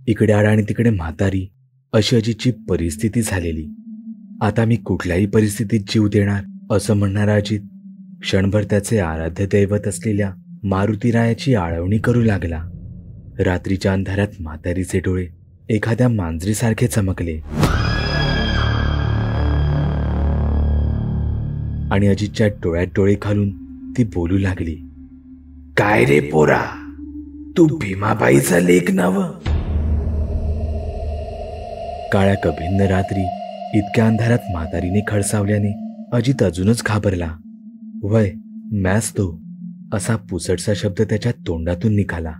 इकडे आड आणि तिकडे म्हातारी, अशी अजितची परिस्थिती झालेली. आता मी कुठल्याही परिस्थितीत जीव देणार असं म्हणणारा अजित क्षणभर त्याचे आराध्य दैवत असलेल्या मारुतीरायाची आळवणी करू लागला. रात्रीच्या अंधारात म्हातारीचे डोळे एखाद्या मांजरीसारखे चमकले आणि अजितच्या डोळ्यात डोळे घालून ती बोलू लागली. काय रे पोरा, तू भीमाबाईचा लेक नव? काळ्या कभिन्न रात्री इतक्या अंधारात म्हातारीने खडसावल्याने अजित अजूनच घाबरला. वय मॅच तो, असा पुसटसा शब्द त्याच्या तोंडातून निघाला.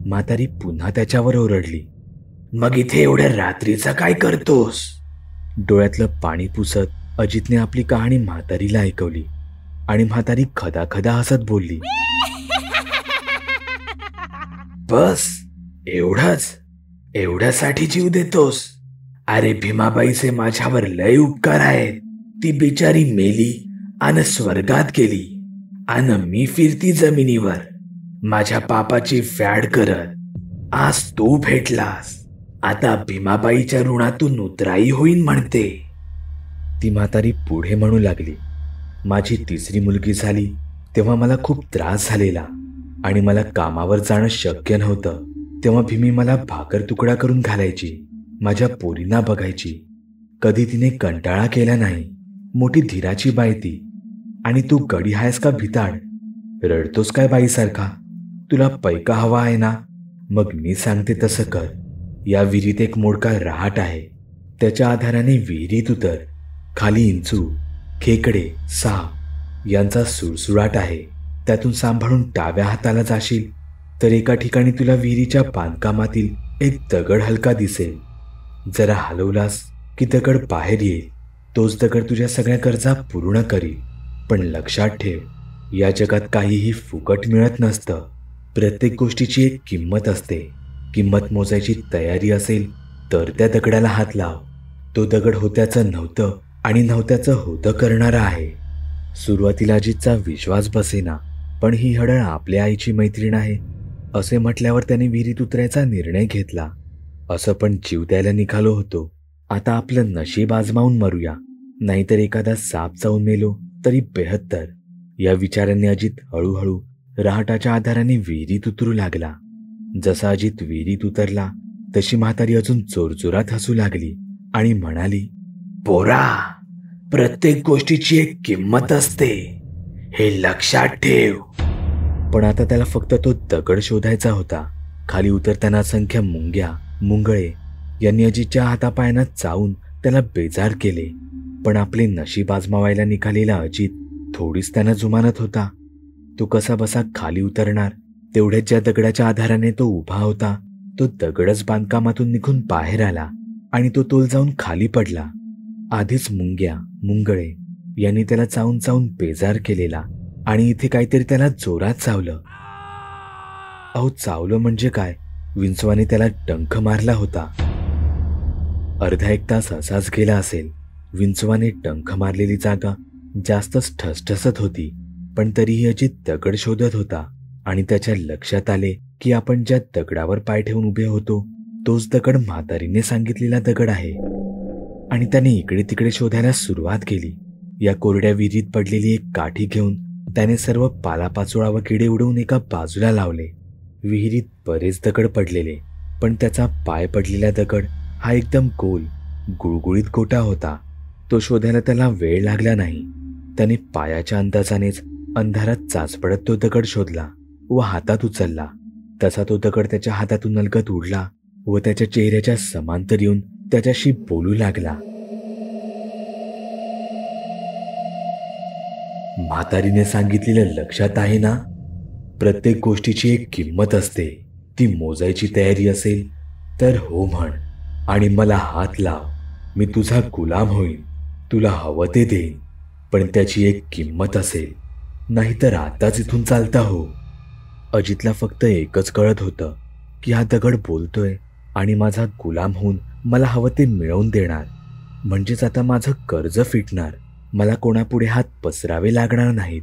म्हातारी पुन्हा त्याच्यावर ओरडली. मग इथे एवढ्या रात्रीचा काय करतोस? डोळ्यातलं पाणी पुसत अजितने आपली कहाणी म्हातारीला ऐकवली आणि म्हातारी खदाखदा हसत बोलली. बस एवढंच? एवढ्यासाठी जीव देतोस? अरे भीमाबाईचे माझ्यावर लय उपकार आहेत. ती बिचारी मेली आणि स्वर्गात गेली आणि मी फिरती जमिनीवर माझ्या पापाची फॅड करत. आज तू भेटलास, आता भीमाबाईच्या ऋणातून उतराई होईन म्हणते. ती म्हातारी पुढे म्हणू लागली. माझी तिसरी मुलगी झाली तेव्हा मला खूप त्रास झालेला आणि मला कामावर जाणं शक्य नव्हतं. तेव्हा भीमी मला भाकर तुकडा करून घालायची, माझ्या पोरींना बघायची. कधी तिने कंटाळा केला नाही. मोठी धीराची बाई ती. आणि तू गडी आहेस का भिताड? रडतोस काय बाईसारखा? तुला पैका हवा आहे ना? मग मी सांगते तसं कर. या विहिरीत एक मोडका रहाट आहे, त्याच्या आधाराने विहिरीत उतर. खाली इंचू, खेकडे, साप यांचा सुळसुळाट आहे. त्यातून सांभाळून डाव्या हाताला जाशील तर एका ठिकाणी तुला विहिरीच्या बांधकामातील एक दगड हलका दिसेल. जरा हलवलास की दगड बाहेर येईल. तोच दगड तुझ्या सगळ्या गरजा पूर्ण करील. पण लक्षात ठेव, या जगात काहीही फुकट मिळत नसतं. प्रत्येक गोष्टीची एक किंमत असते. किंमत मोजायची तयारी असेल तर त्या दगडाला हात लाव. तो दगड होत्याचं नव्हतं आणि नव्हत्याचं होतं करणारा आहे. सुरुवातीला अजितचा विश्वास बसेना, पण ही हडळ आपल्या आईची मैत्रीण आहे असे म्हटल्यावर त्याने विहिरीत उतरायचा निर्णय घेतला. असं पण जीव द्यायला निघालो होतो. आता आपलं नशीब आजमावून मरूया, नाहीतर एखादा साप चावून मेलो तरी बेहत्तर. या विचाराने अजित हळूहळू रहाटाच्या आधाराने विहिरीत उतरू लागला. जसा अजित विहिरीत उतरला तशी म्हातारी अजून जोरजोरात हसू लागली आणि म्हणाली. पोरा, प्रत्येक गोष्टीची एक किंमत असते, हे लक्षात ठेव. पण आता त्याला फक्त तो दगड शोधायचा होता. खाली उतरताना असंख्य मुंग्या, मुंगळे यांनी अजितच्या हातापायांना चावून त्याला बेजार केले. पण आपले नशीब आजमावायला निघालेला अजित थोडीच त्यांना जुमानत होता. तो कसा बसा खाली उतरणार, तेवढ्याच ज्या दगडाच्या आधाराने तो उभा होता तो दगडच बांधकामातून निघून बाहेर आला आणि तो तोल जाऊन खाली पडला. आधीच मुंग्या, मुंगळे यांनी त्याला चावून चावून बेजार केलेला आणि इथे काहीतरी त्याला जोरात चावलं. अहो, चावलं म्हणजे काय, विंचवाने त्याला डंख मारला होता. अर्धा एक तास असाच गेला असेल. विंचवाने डंख मारलेली जागा जास्तच ठसठसत होती. पण तरीही अजित दगड शोधत होता आणि त्याच्या लक्षात आले की आपण ज्या दगडावर पाय ठेवून उभे होतो तोच दगड म्हातारीने सांगितलेला दगड आहे. आणि त्याने इकडे तिकडे शोधायला सुरुवात केली. या कोरड्या विहिरीत पडलेली एक काठी घेऊन त्याने सर्व पालापाचोळा व किडे उडवून एका बाजूला लावले. विहिरीत बरेच दगड पडलेले, पण त्याचा पाय पडलेला दगड हा एकदम गोल, गुळगुळीत गोटा होता. तो शोधायला त्याला वेळ लागला नाही. त्याने पायाच्या अंदाजानेच अंधारात चाचपडत तो दगड शोधला व हातात उचलला. तसा तो दगड त्याच्या हातातून अलगद उडला व त्याच्या चेहऱ्याच्या समांतर येऊन त्याच्याशी बोलू लागला. म्हातारीने सांगितलेलं लक्षात आहे ना? प्रत्येक गोष्टीची एक किंमत असते. ती मोजायची तयारी असेल तर हो म्हण आणि मला हात लाव. मी तुझा गुलाम होईन. तुला हवं ते देईन, पण त्याची एक किंमत असेल, नाहीतर आताच इथून चालता हो. अजितला फक्त एकच कळत होतं की हा दगड बोलतोय आणि माझा गुलाम होऊन मला हवं ते मिळवून देणार. म्हणजेच आता माझं कर्ज फिटणार. मला कोणापुढे हात पसरावे लागणार नाहीत.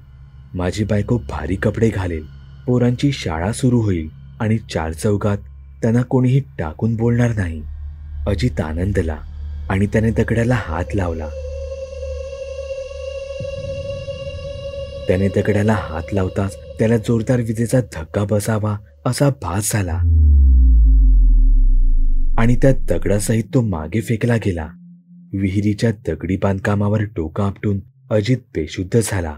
माझी बायको भारी कपडे घालेल पोरांची शाळा सुरू होईल आणि 4 चौघात त्यांना कोणीही टाकून बोलणार नाही. अजित आनंदला आणि त्याने दगडाला हात लावला. त्याने दगडाला हात लावताच त्याला जोरदार विजेचा धक्का बसावा असा भास झाला आणि त्या दगडासहित तो मागे फेकला गेला. विहिरीच्या दगडी बांधकामावर डोकं आपटून अजित बेशुद्ध झाला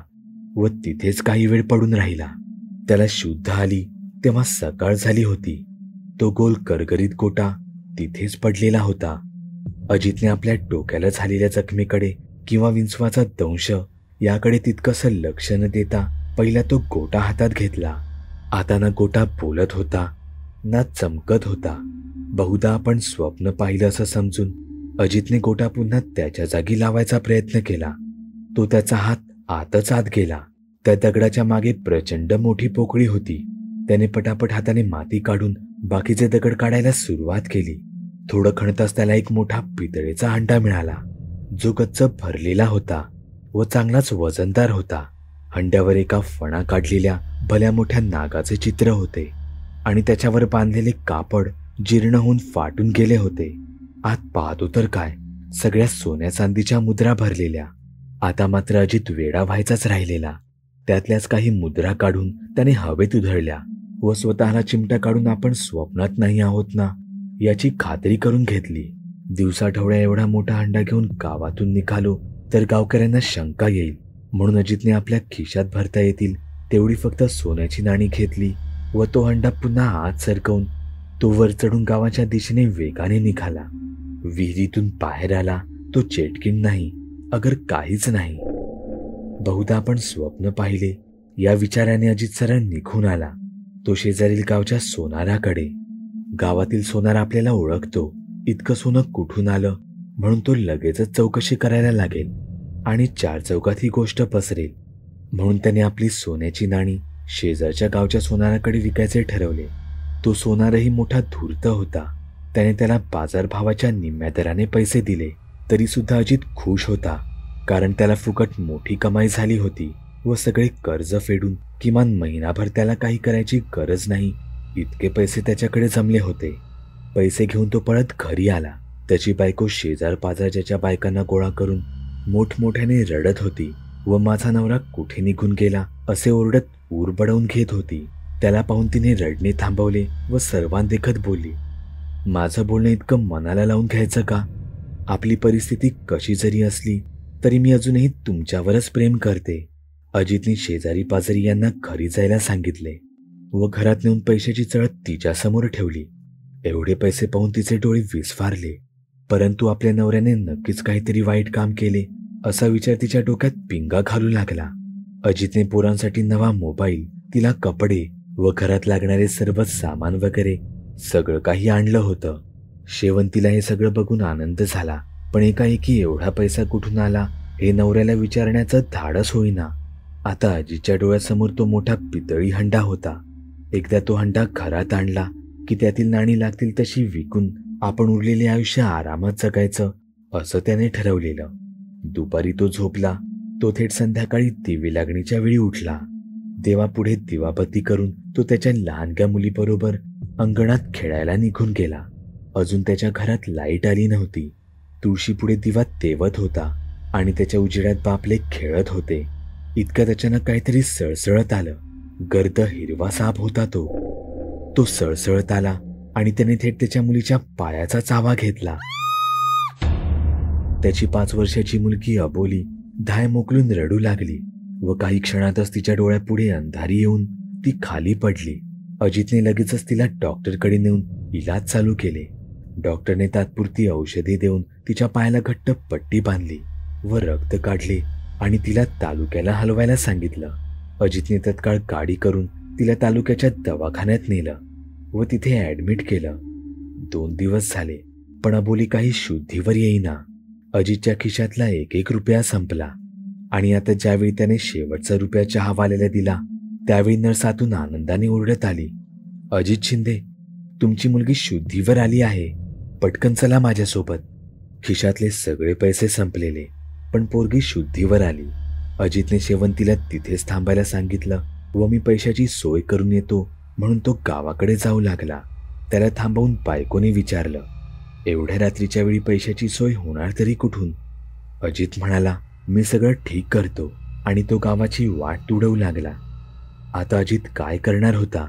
व तिथेच काही वेळ पडून राहिला. त्याला शुद्ध आली तेव्हा सकाळ झाली होती. तो गोल करगरीत गोटा तिथेच पडलेला होता. अजितने आपल्या डोक्याला झालेल्या जखमेकडे किंवा विंचवाचा दंश याकडे तितकंसं लक्ष न देता पहिला तो गोटा हातात घेतला. आता ना गोटा बोलत होता ना चमकत होता. बहुधा आपण स्वप्न पाहिलं असं समजून अजितने गोटा पुन्हा त्याच्या जागी लावायचा प्रयत्न केला. तो त्याचा हात आतच आत गेला. त्या दगडाच्या मागे प्रचंड मोठी पोकळी होती. त्याने पटापट हाताने माती काढून बाकीचे दगड काढायला सुरुवात केली. थोडं खणताच त्याला एक मोठा पितळेचा हंडा मिळाला, जो गच्च भरलेला होता व चांगलाच वजनदार होता. हंड्यावर एका फणा काढलेल्या भल्या मोठ्या नागाचे चित्र होते आणि त्याच्यावर बांधलेले कापड जीर्ण होऊन फाटून गेले होते. आत पाहतो तर काय, सगळ्या सोन्या चांदीच्या मुद्रा भरलेल्या. आता मात्र अजित वेडा व्हायचाच राहिलेला. त्यातल्याच काही मुद्रा काढून त्याने हवेत उधळल्या व स्वतःला चिमटा काढून आपण स्वप्नात नाही आहोत ना याची खात्री करून घेतली. दिवसाढवळ्या एवढा मोठा हंडा घेऊन गावातून निघालो तर गावकऱ्यांना शंका येईल, म्हणून अजितने आपल्या खिशात भरता येतील तेवढी फक्त सोन्याची नाणी घेतली व तो हंडा पुन्हा आत सरकवून तो वर चढून गावाच्या दिशेने वेगाने निघाला. विहिरीतून बाहेर आला तो चेटकीण नाही, अगर काहीच नाही. बहुधा आपण स्वप्न पाहिले या विचाराने अजित सरळ निघून आला. तो शेजारील गावच्या सोनाराकडे. गावातील सोनार आपल्याला ओळखतो, इतकं सोनं कुठून आलं म्हणून तो लगेचच चौकशी करायला लागेल आणि 4 चौकात ही गोष्ट पसरेल. म्हणून त्याने आपली सोन्याची नाणी शेजारच्या गावच्या सोनाराकडे विकायचे ठरवले. तो सोनारही मोठा धूर्त होता. त्याने त्याला बाजारभावाच्या निम्म्या दराने पैसे दिले तरी सुद्धा अजित खुश होता, कारण त्याला फुकट मोठी कमाई झाली होती व सगळे कर्ज फेडून किमान महिनाभर त्याला काही करायची गरज नाही इतके पैसे त्याच्याकडे जमले होते. पैसे घेऊन तो पळत घरी आला. त्याची बायको शेजार पाजारच्या बायकांना गोळा करून मोठमोठ्याने रडत होती व माझा नवरा कुठे निघून गेला असे ओरडत ऊर बडवून घेत होती. त्याला पाहून तिने रडणे थांबवले व सर्वांदेखत बोलली, माझं बोलणं इतकं मनाला लावून घ्यायचं का? आपली परिस्थिती कशी जरी असली तरी मी अजूनही तुमच्यावरच प्रेम करते. अजितने शेजारी पाजारी यांना घरी जायला सांगितले व घरात नेऊन पैशाची चळत तिच्यासमोर ठेवली. एवढे पैसे पाहून तिचे डोळे विस्फारले, परंतु आपल्या नवऱ्याने नक्कीच काहीतरी वाईट काम केले असा विचार तिच्या डोक्यात पिंगा घालू लागला. अजितने पोरांसाठी नवा मोबाईल, तिला कपडे व घरात लागणारे सर्व सामान वगैरे सगळं काही आणलं होतं. शेवंतीला हे सगळं बघून आनंद झाला, पण एकाएकी एवढा पैसा कुठून आला हे नवऱ्याला विचारण्याचं धाडस होईना. आता अजितच्या डोळ्यासमोर तो मोठा पितळी हंडा होता. एकदा तो हंडा घरात आणला की त्यातील नाणी लागतील तशी विकून आपण उरलेले आयुष्य आरामात जगायचं असं त्याने ठरवलेलं. दुपारी तो झोपला. तो थेट संध्याकाळी दिवे लागणीच्या वेळी उठला. देवापुढे दिवाबत्ती करून तो त्याच्या लहानग्या मुलीबरोबर अंगणात खेळायला निघून गेला. अजून त्याच्या घरात लाईट आली नव्हती. तुळशीपुढे दिवा तेवत होता आणि त्याच्या उजेडात बापले खेळत होते. इतक्यात अचानक काहीतरी सळसळत आलं. गर्द हिरवा साप होता तो सळसळत आला आणि त्याने थेट त्याच्या मुलीच्या पायाचा चावा घेतला. त्याची 5 वर्षाची मुलगी अबोली धाय मोकलून रडू लागली व काही क्षणातच तिच्या डोळ्यापुढे अंधारी येऊन ती खाली पडली. अजितने लगेचच तिला डॉक्टरकडे नेऊन इलाज चालू केले. डॉक्टरने तात्पुरती औषधे देऊन तिच्या पायाला घट्ट पट्टी बांधली व रक्त काढले आणि तिला तालुक्याला हलवायला सांगितलं. अजितने तत्काळ गाडी करून तिला तालुक्याच्या दवाखान्यात नेलं व तिथे ॲडमिट केलं. 2 दिवस झाले पण अबोली काही शुद्धीवर येईना. अजितच्या खिशातला 1 रुपया संपला आणि आता ज्यावेळी त्याने शेवटचा रुपया चहावाल्याला दिला त्यावेळी नर्सातून आनंदाने ओरडत आली, अजित शिंदे, तुमची मुलगी शुद्धीवर आली आहे, पटकन चला माझ्यासोबत. खिशातले सगळे पैसे संपलेले पण पोरगी शुद्धीवर आली. अजितने शेवंतीला तिथेच थांबायला सांगितलं व मी पैशाची सोय करून येतो म्हणून तो गावाकडे जाऊ लागला. त्याला थांबवून बायकोने विचारलं, एवढ्या रात्रीच्या वेळी पैशाची सोय होणार तरी कुठून? अजित म्हणाला, मी सगळं ठीक करतो, आणि तो गावाची वाट तुडवू लागला. आता अजित काय करणार होता?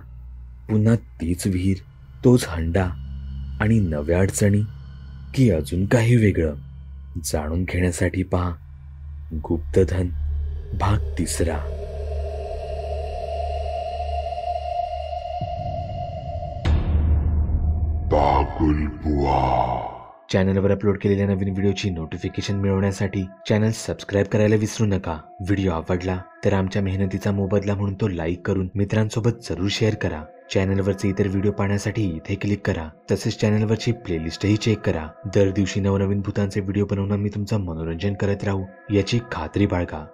पुन्हा तीच विहीर, तोच हंडा आणि नव्या अडचणी, की अजून काही वेगळं? जाणून घेण्यासाठी पहा गुप्तधन भाग 3. चॅनलवर अपलोड केलेल्या नवीन व्हिडिओची नोटिफिकेशन मिळवण्यासाठी चॅनल सबस्क्राईब करायला विसरू नका. व्हिडिओ आवडला तर आमच्या मेहनतीचा मोबदला म्हणून तो लाईक करून मित्रांसोबत जरूर शेअर करा. चॅनलवरचे इतर व्हिडिओ पाहण्यासाठी इथे क्लिक करा. तसेच चॅनलवरची प्लेलिस्टही चेक करा. दर दिवशी नवनवीन भूतांचे व्हिडिओ बनवून मी तुमचं मनोरंजन करत राहू याची खात्री बाळगा.